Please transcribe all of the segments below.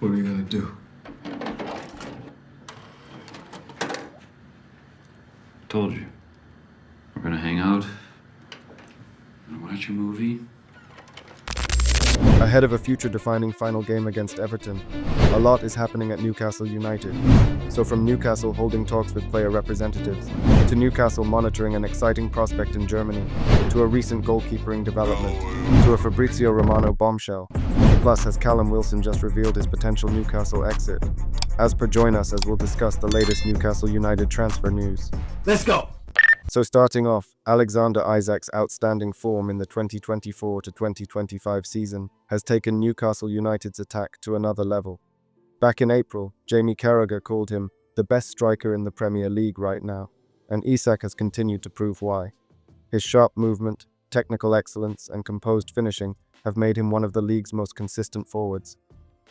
What are you gonna do? Told you. We're gonna hang out. Gonna watch a movie. Ahead of a future-defining final game against Everton, a lot is happening at Newcastle United. So from Newcastle holding talks with player representatives, to Newcastle monitoring an exciting prospect in Germany, to a recent goalkeeping development, to a Fabrizio Romano bombshell. Plus, has Callum Wilson just revealed his potential Newcastle exit? As per, join us as we'll discuss the latest Newcastle United transfer news. Let's go! So starting off, Alexander Isak's outstanding form in the 2024 to 2025 season has taken Newcastle United's attack to another level. Back in April, Jamie Carragher called him the best striker in the Premier League right now, and Isak has continued to prove why. His sharp movement, technical excellence, and composed finishing have made him one of the league's most consistent forwards.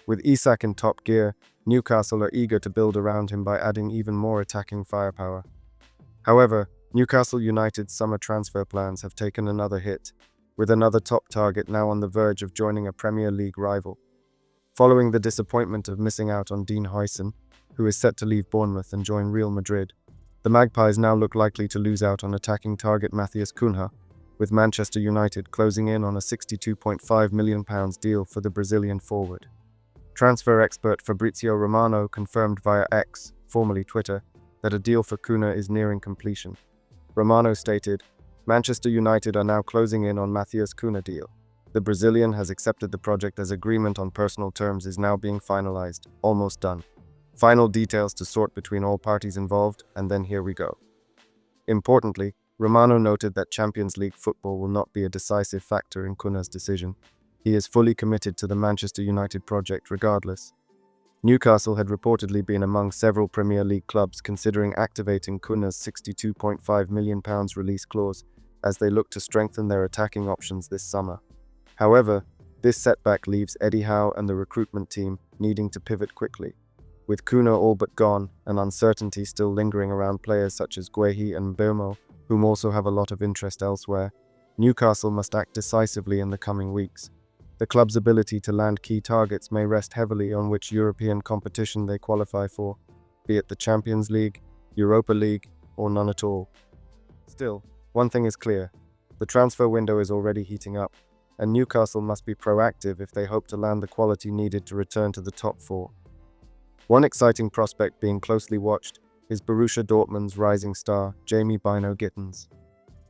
With Isak in top gear, Newcastle are eager to build around him by adding even more attacking firepower. However, Newcastle United's summer transfer plans have taken another hit, with another top target now on the verge of joining a Premier League rival. Following the disappointment of missing out on Huijsen, who is set to leave Bournemouth and join Real Madrid, the Magpies now look likely to lose out on attacking target Mateus Cunha, with Manchester United closing in on a £62.5 million deal for the Brazilian forward. Transfer expert Fabrizio Romano confirmed via X, formerly Twitter, that a deal for Cunha is nearing completion. Romano stated, "Manchester United are now closing in on Mateus Cunha deal. The Brazilian has accepted the project as agreement on personal terms is now being finalized, almost done. Final details to sort between all parties involved, and then here we go." Importantly, Romano noted that Champions League football will not be a decisive factor in Cunha's decision. He is fully committed to the Manchester United project regardless. Newcastle had reportedly been among several Premier League clubs considering activating Cunha's £62.5 million release clause as they look to strengthen their attacking options this summer. However, this setback leaves Eddie Howe and the recruitment team needing to pivot quickly. With Cunha all but gone and uncertainty still lingering around players such as Guehi and Mbeumo, whom also have a lot of interest elsewhere, Newcastle must act decisively in the coming weeks. The club's ability to land key targets may rest heavily on which European competition they qualify for, be it the Champions League, Europa League, or none at all. Still, one thing is clear, the transfer window is already heating up, and Newcastle must be proactive if they hope to land the quality needed to return to the top four. One exciting prospect being closely watched is Borussia Dortmund's rising star, Jamie Bynoe Gittens.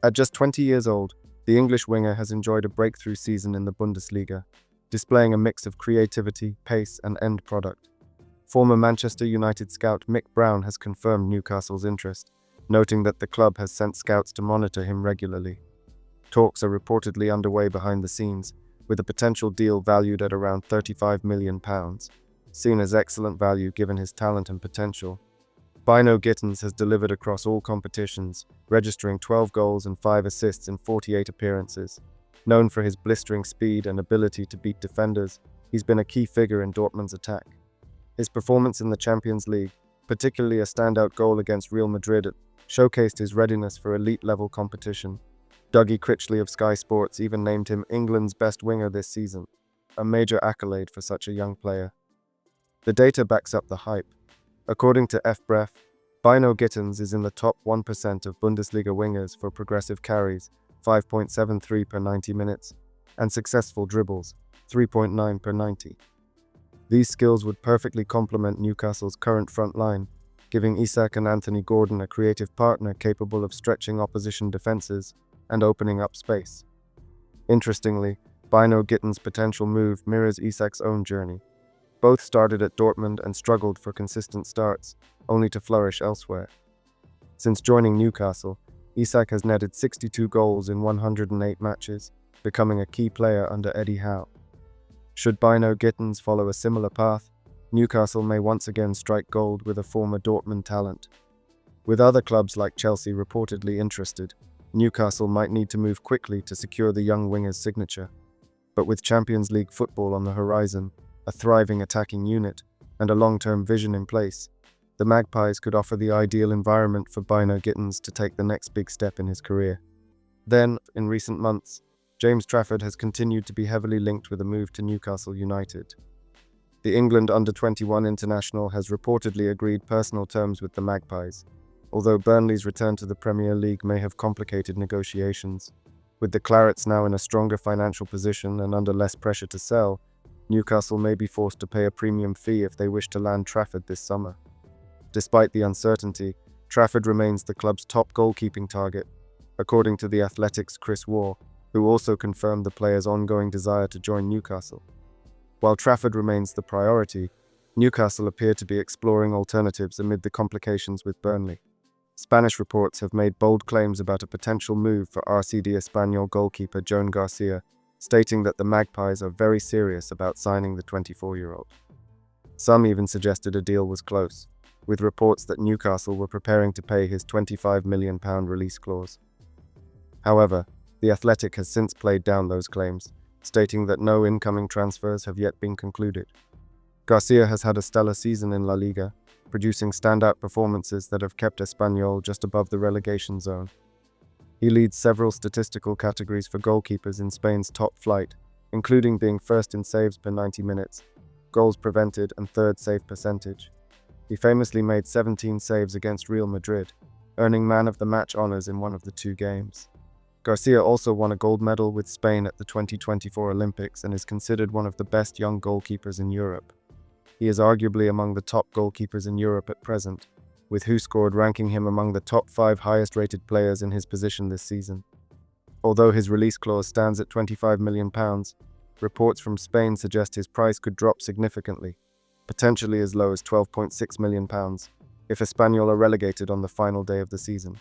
At just 20 years old, the English winger has enjoyed a breakthrough season in the Bundesliga, displaying a mix of creativity, pace, and end product. Former Manchester United scout Mick Brown has confirmed Newcastle's interest, noting that the club has sent scouts to monitor him regularly. Talks are reportedly underway behind the scenes, with a potential deal valued at around £35 million, seen as excellent value given his talent and potential. Bynoe Gittens has delivered across all competitions, registering 12 goals and 5 assists in 48 appearances. Known for his blistering speed and ability to beat defenders, he's been a key figure in Dortmund's attack. His performance in the Champions League, particularly a standout goal against Real Madrid, showcased his readiness for elite-level competition. Dougie Critchley of Sky Sports even named him England's best winger this season, a major accolade for such a young player. The data backs up the hype. According to FBref, Bynoe Gittens is in the top 1% of Bundesliga wingers for progressive carries, 5.73 per 90 minutes, and successful dribbles, 3.9 per 90. These skills would perfectly complement Newcastle's current front line, giving Isak and Anthony Gordon a creative partner capable of stretching opposition defenses and opening up space. Interestingly, Bynoe Gittens' potential move mirrors Isak's own journey. Both started at Dortmund and struggled for consistent starts, only to flourish elsewhere. Since joining Newcastle, Isak has netted 62 goals in 108 matches, becoming a key player under Eddie Howe. Should Bynoe Gittens follow a similar path, Newcastle may once again strike gold with a former Dortmund talent. With other clubs like Chelsea reportedly interested, Newcastle might need to move quickly to secure the young winger's signature. But with Champions League football on the horizon, a thriving attacking unit, and a long-term vision in place, the Magpies could offer the ideal environment for Bynoe Gittens to take the next big step in his career. Then, in recent months, James Trafford has continued to be heavily linked with a move to Newcastle United. The England under-21 international has reportedly agreed personal terms with the Magpies, although Burnley's return to the Premier League may have complicated negotiations. With the Clarets now in a stronger financial position and under less pressure to sell, Newcastle may be forced to pay a premium fee if they wish to land Trafford this summer. Despite the uncertainty, Trafford remains the club's top goalkeeping target, according to The Athletic's Chris Waugh, who also confirmed the player's ongoing desire to join Newcastle. While Trafford remains the priority, Newcastle appear to be exploring alternatives amid the complications with Burnley. Spanish reports have made bold claims about a potential move for RCD Espanyol goalkeeper Joan Garcia, stating that the Magpies are very serious about signing the 24-year-old. Some even suggested a deal was close, with reports that Newcastle were preparing to pay his £25 million release clause. However, The Athletic has since played down those claims, stating that no incoming transfers have yet been concluded. Garcia has had a stellar season in La Liga, producing standout performances that have kept Espanyol just above the relegation zone. He leads several statistical categories for goalkeepers in Spain's top flight, including being first in saves per 90 minutes, goals prevented, and third save percentage. He famously made 17 saves against Real Madrid, earning man of the match honors in one of the two games. Garcia also won a gold medal with Spain at the 2024 Olympics and is considered one of the best young goalkeepers in Europe. He is arguably among the top goalkeepers in Europe at present, with WhoScored ranking him among the top 5 highest-rated players in his position this season. Although his release clause stands at £25 million, reports from Spain suggest his price could drop significantly, potentially as low as £12.6 million, if Espanyol are relegated on the final day of the season.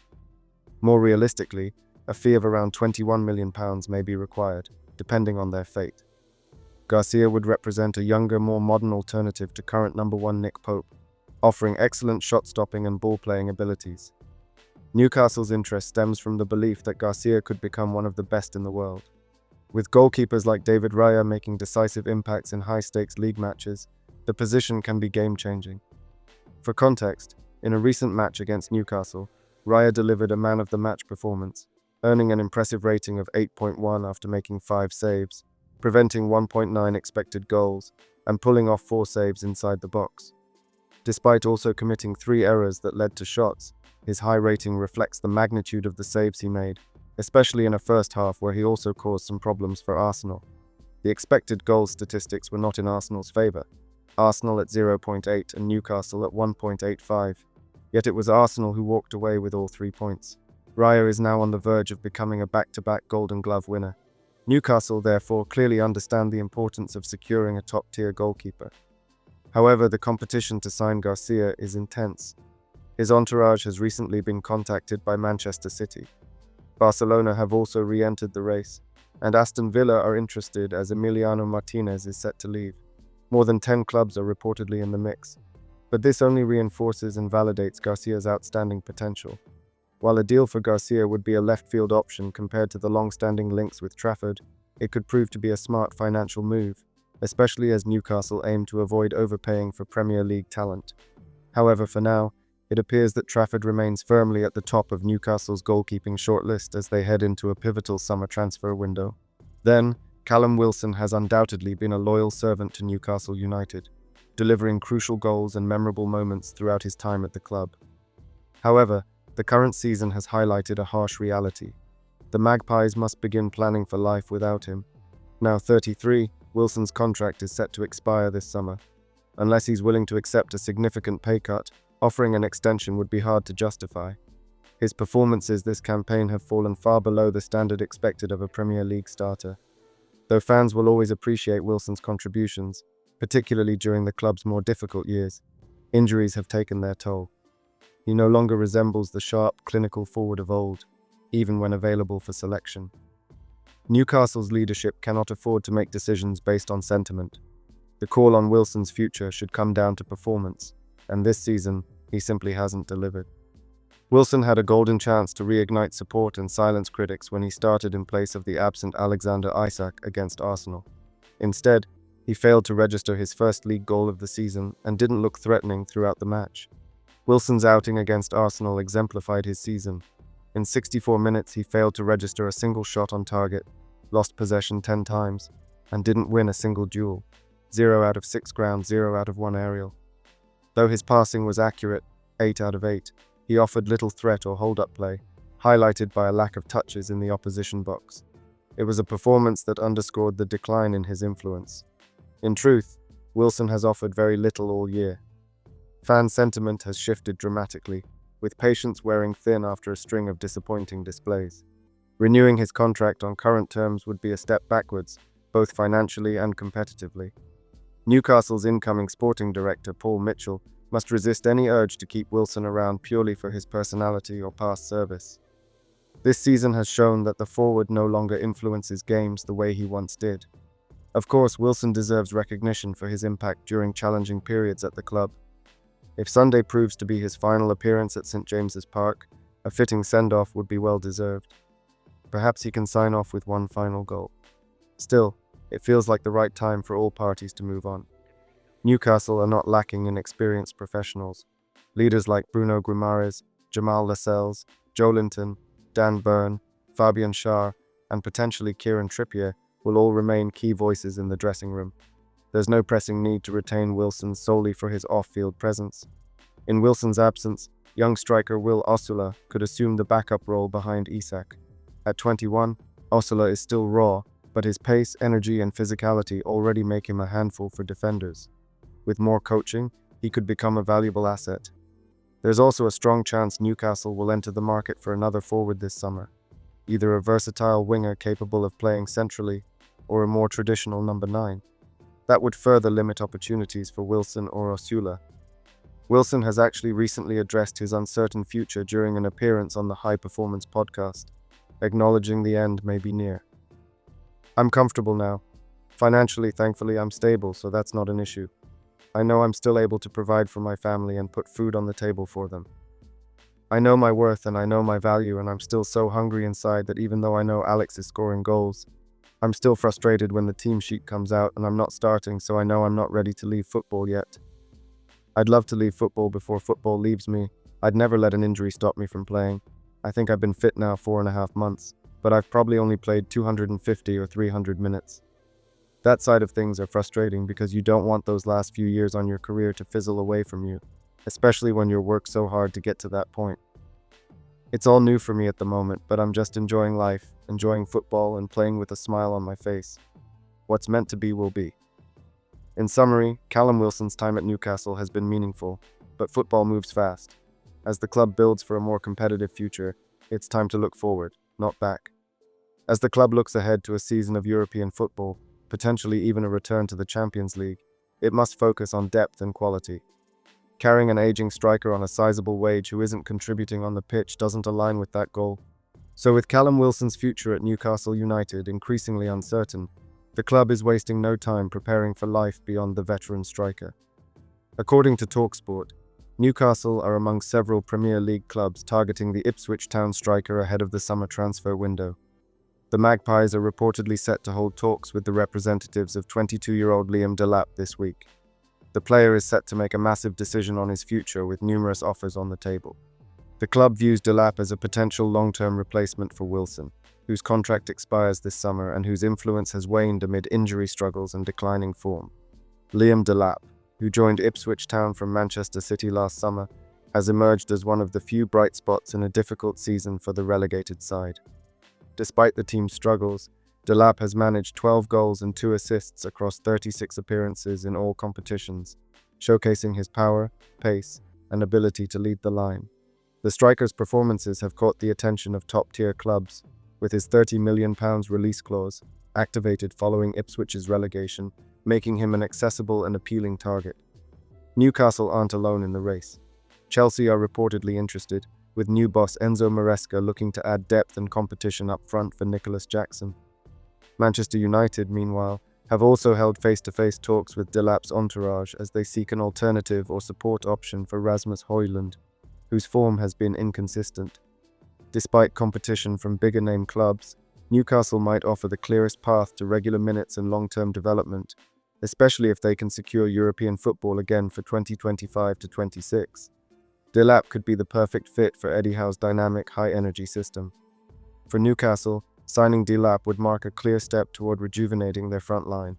More realistically, a fee of around £21 million may be required, depending on their fate. Garcia would represent a younger, more modern alternative to current number 1 Nick Pope, offering excellent shot-stopping and ball-playing abilities. Newcastle's interest stems from the belief that Garcia could become one of the best in the world. With goalkeepers like David Raya making decisive impacts in high-stakes league matches, the position can be game-changing. For context, in a recent match against Newcastle, Raya delivered a man-of-the-match performance, earning an impressive rating of 8.1 after making 5 saves, preventing 1.9 expected goals, and pulling off 4 saves inside the box. Despite also committing 3 errors that led to shots, his high rating reflects the magnitude of the saves he made, especially in a first half where he also caused some problems for Arsenal. The expected goals statistics were not in Arsenal's favour, Arsenal at 0.8 and Newcastle at 1.85, yet it was Arsenal who walked away with all 3 points. Raya is now on the verge of becoming a back-to-back Golden Glove winner. Newcastle, therefore, clearly understand the importance of securing a top-tier goalkeeper. However, the competition to sign Garcia is intense. His entourage has recently been contacted by Manchester City. Barcelona have also re-entered the race, and Aston Villa are interested as Emiliano Martinez is set to leave. More than 10 clubs are reportedly in the mix, but this only reinforces and validates Garcia's outstanding potential. While a deal for Garcia would be a left-field option compared to the long-standing links with Trafford, it could prove to be a smart financial move, especially as Newcastle aim to avoid overpaying for Premier League talent. However, for now, it appears that Trafford remains firmly at the top of Newcastle's goalkeeping shortlist as they head into a pivotal summer transfer window. Then, Callum Wilson has undoubtedly been a loyal servant to Newcastle United, delivering crucial goals and memorable moments throughout his time at the club. However, the current season has highlighted a harsh reality. The Magpies must begin planning for life without him. Now 33, Wilson's contract is set to expire this summer. Unless he's willing to accept a significant pay cut, offering an extension would be hard to justify. His performances this campaign have fallen far below the standard expected of a Premier League starter. Though fans will always appreciate Wilson's contributions, particularly during the club's more difficult years, injuries have taken their toll. He no longer resembles the sharp, clinical forward of old, even when available for selection. Newcastle's leadership cannot afford to make decisions based on sentiment. The call on Wilson's future should come down to performance, and this season, he simply hasn't delivered. Wilson had a golden chance to reignite support and silence critics when he started in place of the absent Alexander Isak against Arsenal. Instead, he failed to register his first league goal of the season and didn't look threatening throughout the match. Wilson's outing against Arsenal exemplified his season. In 64 minutes, he failed to register a single shot on target, lost possession 10 times, and didn't win a single duel. 0 out of 6 ground, 0 out of 1 aerial. Though his passing was accurate, 8 out of 8, he offered little threat or hold-up play, highlighted by a lack of touches in the opposition box. It was a performance that underscored the decline in his influence. In truth, Wilson has offered very little all year. Fan sentiment has shifted dramatically, with patience wearing thin after a string of disappointing displays. Renewing his contract on current terms would be a step backwards, both financially and competitively. Newcastle's incoming sporting director, Paul Mitchell, must resist any urge to keep Wilson around purely for his personality or past service. This season has shown that the forward no longer influences games the way he once did. Of course, Wilson deserves recognition for his impact during challenging periods at the club. If Sunday proves to be his final appearance at St James's Park, a fitting send-off would be well deserved. Perhaps he can sign off with one final goal. Still, it feels like the right time for all parties to move on. Newcastle are not lacking in experienced professionals. Leaders like Bruno Guimaraes, Jamal Lascelles, Joelinton, Dan Burn, Fabian Schär, and potentially Kieran Trippier will all remain key voices in the dressing room. There's no pressing need to retain Wilson solely for his off-field presence. In Wilson's absence, young striker Will Osula could assume the backup role behind Isak. At 21, Osula is still raw, but his pace, energy, and physicality already make him a handful for defenders. With more coaching, he could become a valuable asset. There's also a strong chance Newcastle will enter the market for another forward this summer, either a versatile winger capable of playing centrally or a more traditional number 9. That would further limit opportunities for Wilson or Osula. Wilson has actually recently addressed his uncertain future during an appearance on the High Performance podcast, acknowledging the end may be near. I'm comfortable now. Financially, thankfully, I'm stable, so that's not an issue. I know I'm still able to provide for my family and put food on the table for them. I know my worth and I know my value, and I'm still so hungry inside that even though I know Alex is scoring goals, I'm still frustrated when the team sheet comes out and I'm not starting, so I know I'm not ready to leave football yet. I'd love to leave football before football leaves me. I'd never let an injury stop me from playing. I think I've been fit now 4.5 months, but I've probably only played 250 or 300 minutes. That side of things are frustrating because you don't want those last few years on your career to fizzle away from you, especially when you worked so hard to get to that point. It's all new for me at the moment, but I'm just enjoying life, enjoying football, and playing with a smile on my face. What's meant to be will be. In summary, Callum Wilson's time at Newcastle has been meaningful, but football moves fast. As the club builds for a more competitive future, it's time to look forward, not back. As the club looks ahead to a season of European football, potentially even a return to the Champions League, it must focus on depth and quality. Carrying an aging striker on a sizable wage who isn't contributing on the pitch doesn't align with that goal. So with Callum Wilson's future at Newcastle United increasingly uncertain, the club is wasting no time preparing for life beyond the veteran striker. According to TalkSport, Newcastle are among several Premier League clubs targeting the Ipswich Town striker ahead of the summer transfer window. The Magpies are reportedly set to hold talks with the representatives of 22-year-old Liam Delap this week. The player is set to make a massive decision on his future with numerous offers on the table. The club views Delap as a potential long-term replacement for Wilson, whose contract expires this summer and whose influence has waned amid injury struggles and declining form. Liam Delap, who joined Ipswich Town from Manchester City last summer, has emerged as one of the few bright spots in a difficult season for the relegated side. Despite the team's struggles, Delap has managed 12 goals and 2 assists across 36 appearances in all competitions, showcasing his power, pace, and ability to lead the line. The striker's performances have caught the attention of top-tier clubs, with his £30 million release clause, activated following Ipswich's relegation, making him an accessible and appealing target. Newcastle aren't alone in the race. Chelsea are reportedly interested, with new boss Enzo Maresca looking to add depth and competition up front for Nicholas Jackson. Manchester United, meanwhile, have also held face-to-face talks with Delap's entourage as they seek an alternative or support option for Rasmus Højlund, whose form has been inconsistent. Despite competition from bigger-name clubs, Newcastle might offer the clearest path to regular minutes and long-term development, especially if they can secure European football again for 2025 to 26. Delap could be the perfect fit for Eddie Howe's dynamic, high-energy system. For Newcastle, signing Delap would mark a clear step toward rejuvenating their front line.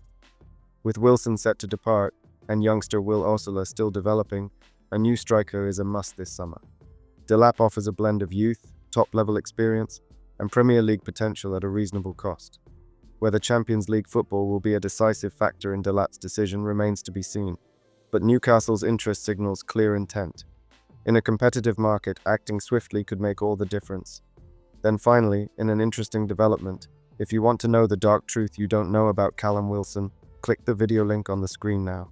With Wilson set to depart, and youngster Will Osula still developing, a new striker is a must this summer. Delap offers a blend of youth, top-level experience, and Premier League potential at a reasonable cost. Whether Champions League football will be a decisive factor in Delap's decision remains to be seen, but Newcastle's interest signals clear intent. In a competitive market, acting swiftly could make all the difference. Then finally, in an interesting development, if you want to know the dark truth you don't know about Callum Wilson, click the video link on the screen now.